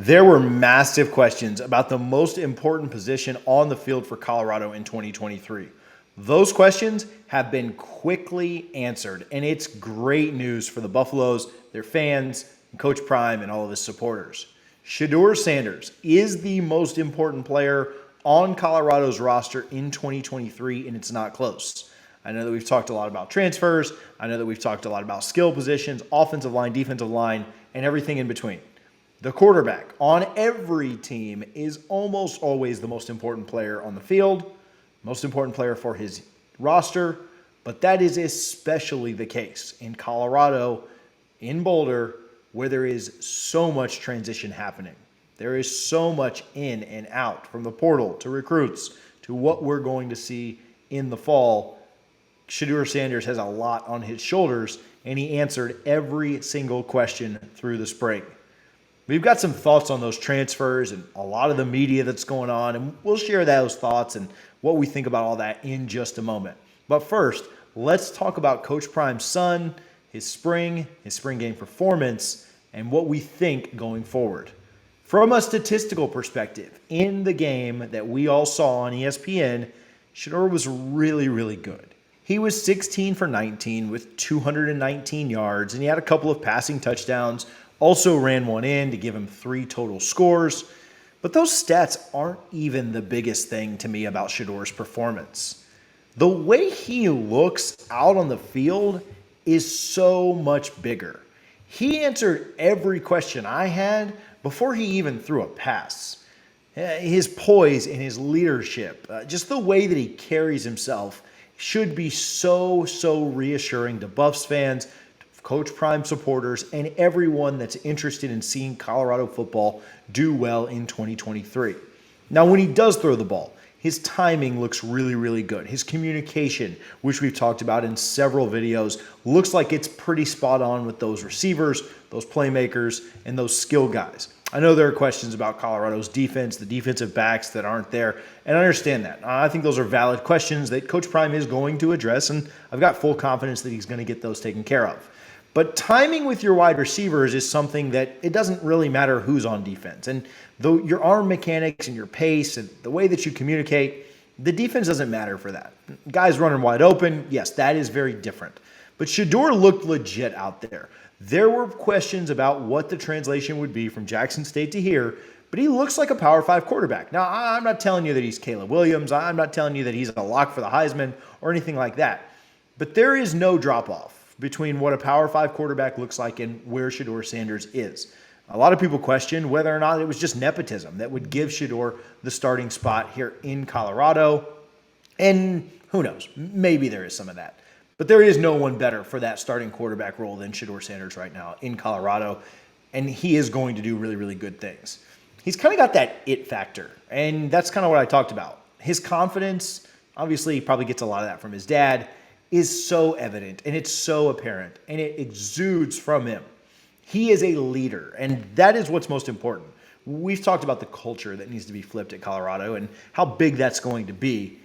There were massive questions about the most important position on the field for Colorado in 2023. Those questions have been quickly answered, and it's great news for the Buffaloes, their fans, and Coach Prime, and all of his supporters. Shedeur Sanders is the most important player on Colorado's roster in 2023, and it's not close. I know that we've talked a lot about transfers. I know that we've talked a lot about skill positions, offensive line, defensive line, and everything in between. The quarterback on every team is almost always the most important player on the field, most important player for his roster, but that is especially the case in Colorado, in Boulder, where there is so much transition happening. There is so much in and out, from the portal to recruits to what we're going to see in the fall. Shedeur Sanders has a lot on his shoulders, and he answered every single question through the spring. We've got some thoughts on those transfers and a lot of the media that's going on, and we'll share those thoughts and what we think about all that in just a moment. But first, let's talk about Coach Prime's son, his spring game performance, and what we think going forward. From a statistical perspective, in the game that we all saw on ESPN, Shedeur was really, really good. He was 16 for 19 with 219 yards, and he had a couple of passing touchdowns. Also ran one in to give him 3 total scores. But those stats aren't even the biggest thing to me about Shedeur's performance. The way he looks out on the field is so much bigger. He answered every question I had before he even threw a pass. His poise and his leadership, just the way that he carries himself, should be so reassuring to Buffs fans, Coach Prime supporters, and everyone that's interested in seeing Colorado football do well in 2023. Now, when he does throw the ball, his timing looks really, really good. His communication, which we've talked about in several videos, looks like it's pretty spot on with those receivers, those playmakers, and those skill guys. I know there are questions about Colorado's defense, the defensive backs that aren't there, and I understand that. I think those are valid questions that Coach Prime is going to address, and I've got full confidence that he's going to get those taken care of. But timing with your wide receivers is something that it doesn't really matter who's on defense. And though your arm mechanics and your pace and the way that you communicate, the defense doesn't matter for that. Guys running wide open, yes, that is very different. But Shedeur looked legit out there. There were questions about what the translation would be from Jackson State to here, but he looks like a Power 5 quarterback. Now, I'm not telling you that he's Caleb Williams. I'm not telling you that he's a lock for the Heisman or anything like that. But there is no drop-off between what a Power 5 quarterback looks like and where Shedeur Sanders is. A lot of people question whether or not it was just nepotism that would give Shedeur the starting spot here in Colorado. And who knows, maybe there is some of that. But there is no one better for that starting quarterback role than Shedeur Sanders right now in Colorado, and he is going to do really, really good things. He's kind of got that it factor, and that's kind of what I talked about. His confidence, obviously he probably gets a lot of that from his dad, is so evident, and it's so apparent, and it exudes from him. He is a leader, and that is what's most important. We've talked about the culture that needs to be flipped at Colorado and how big that's going to be.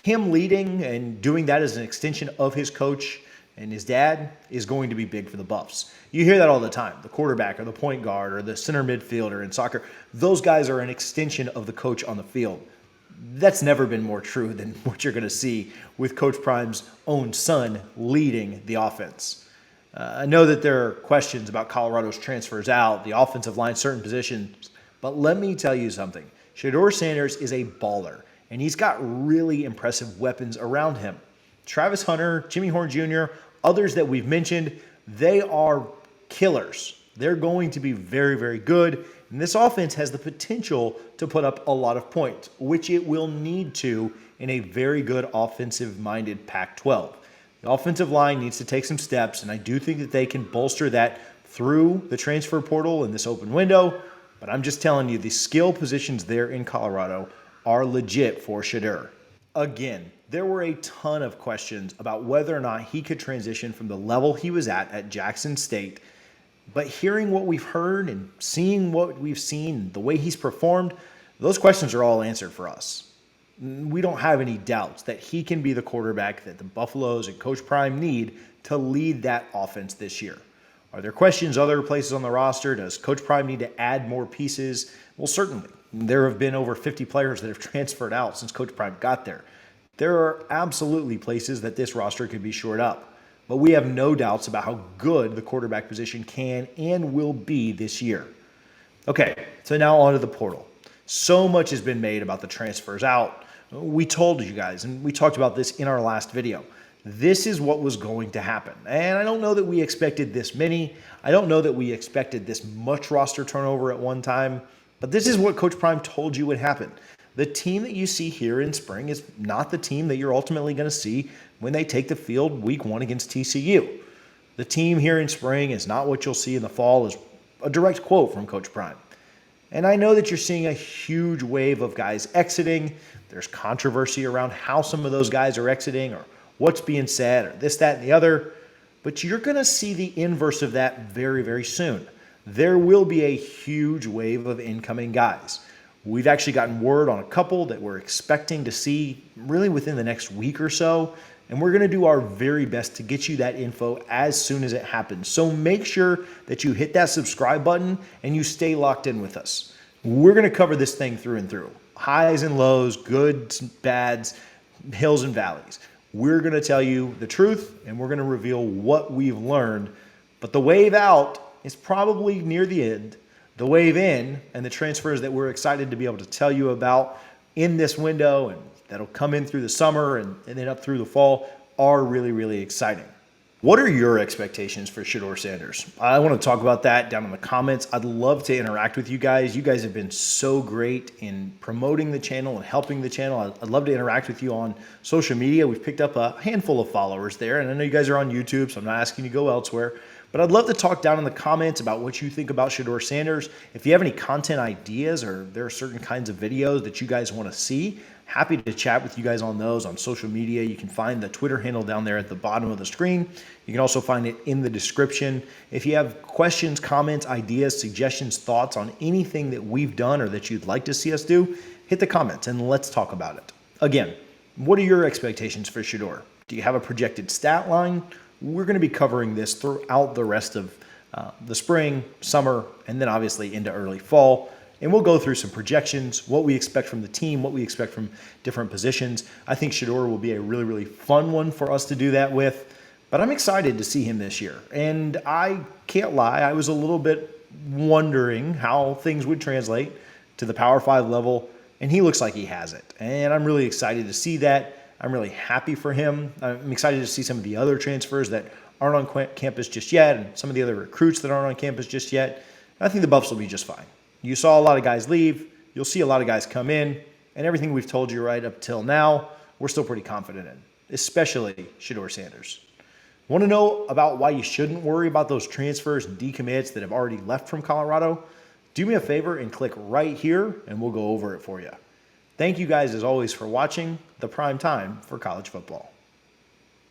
Him leading and doing that as an extension of his coach and his dad is going to be big for the Buffs. You hear that all the time. The quarterback or the point guard or the center midfielder in soccer, those guys are an extension of the coach on the field. That's never been more true than what you're going to see with Coach Prime's own son leading the offense. I know that there are questions about Colorado's transfers out, the offensive line, certain positions, but let me tell you something. Shedeur Sanders is a baller, and he's got really impressive weapons around him. Travis Hunter, Jimmy Horn Jr., others that we've mentioned, they are killers. They're going to be very, very good. And this offense has the potential to put up a lot of points, which it will need to in a very good offensive-minded Pac-12. The offensive line needs to take some steps, and I do think that they can bolster that through the transfer portal in this open window. But I'm just telling you, the skill positions there in Colorado are legit for Shedeur. Again, there were a ton of questions about whether or not he could transition from the level he was at Jackson State. But hearing what we've heard and seeing what we've seen, the way he's performed, those questions are all answered for us. We don't have any doubts that he can be the quarterback that the Buffaloes and Coach Prime need to lead that offense this year. Are there questions other places on the roster? Does Coach Prime need to add more pieces? Well, certainly. There have been over 50 players that have transferred out since Coach Prime got there. There are absolutely places that this roster could be shored up. But we have no doubts about how good the quarterback position can and will be this year. Okay, so now on to the portal. So much has been made about the transfers out. We told you guys, and we talked about this in our last video. This is what was going to happen. And I don't know that we expected this many. I don't know that we expected this much roster turnover at one time. But this is what Coach Prime told you would happen. The team that you see here in spring is not the team that you're ultimately going to see when they take the field week 1 against TCU. The team here in spring is not what you'll see in the fall, is a direct quote from Coach Prime. And I know that you're seeing a huge wave of guys exiting. There's controversy around how some of those guys are exiting or what's being said or this, that, and the other. But you're going to see the inverse of that very, very soon. There will be a huge wave of incoming guys. We've actually gotten word on a couple that we're expecting to see really within the next week or so. And we're going to do our very best to get you that info as soon as it happens. So make sure that you hit that subscribe button and you stay locked in with us. We're going to cover this thing through and through. Highs and lows, goods, bads, hills and valleys. We're going to tell you the truth and we're going to reveal what we've learned. But the wave out is probably near the end. The wave in and the transfers that we're excited to be able to tell you about in this window and that'll come in through the summer and then up through the fall are really, really exciting. What are your expectations for Shedeur Sanders? I want to talk about that down in the comments. I'd love to interact with you guys. You guys have been so great in promoting the channel and helping the channel. I'd love to interact with you on social media. We've picked up a handful of followers there, and I know you guys are on YouTube, so I'm not asking you to go elsewhere. But I'd love to talk down in the comments about what you think about Shedeur Sanders. If you have any content ideas or there are certain kinds of videos that you guys want to see, happy to chat with you guys on those on social media. You can find the Twitter handle down there at the bottom of the screen. You can also find it in the description. If you have questions, comments, ideas, suggestions, thoughts on anything that we've done or that you'd like to see us do, hit the comments and let's talk about it. Again, what are your expectations for Shedeur? Do you have a projected stat line? We're going to be covering this throughout the rest of the spring, summer, and then obviously into early fall. And we'll go through some projections, what we expect from the team, what we expect from different positions. I think Shedeur will be a really, really fun one for us to do that with. But I'm excited to see him this year. And I can't lie, I was a little bit wondering how things would translate to the Power 5 level. And he looks like he has it. And I'm really excited to see that. I'm really happy for him. I'm excited to see some of the other transfers that aren't on campus just yet and some of the other recruits that aren't on campus just yet. I think the Buffs will be just fine. You saw a lot of guys leave. You'll see a lot of guys come in. And everything we've told you right up till now, we're still pretty confident in, especially Shedeur Sanders. Want to know about why you shouldn't worry about those transfers and decommits that have already left from Colorado? Do me a favor and click right here and we'll go over it for you. Thank you guys as always for watching the prime time for college football.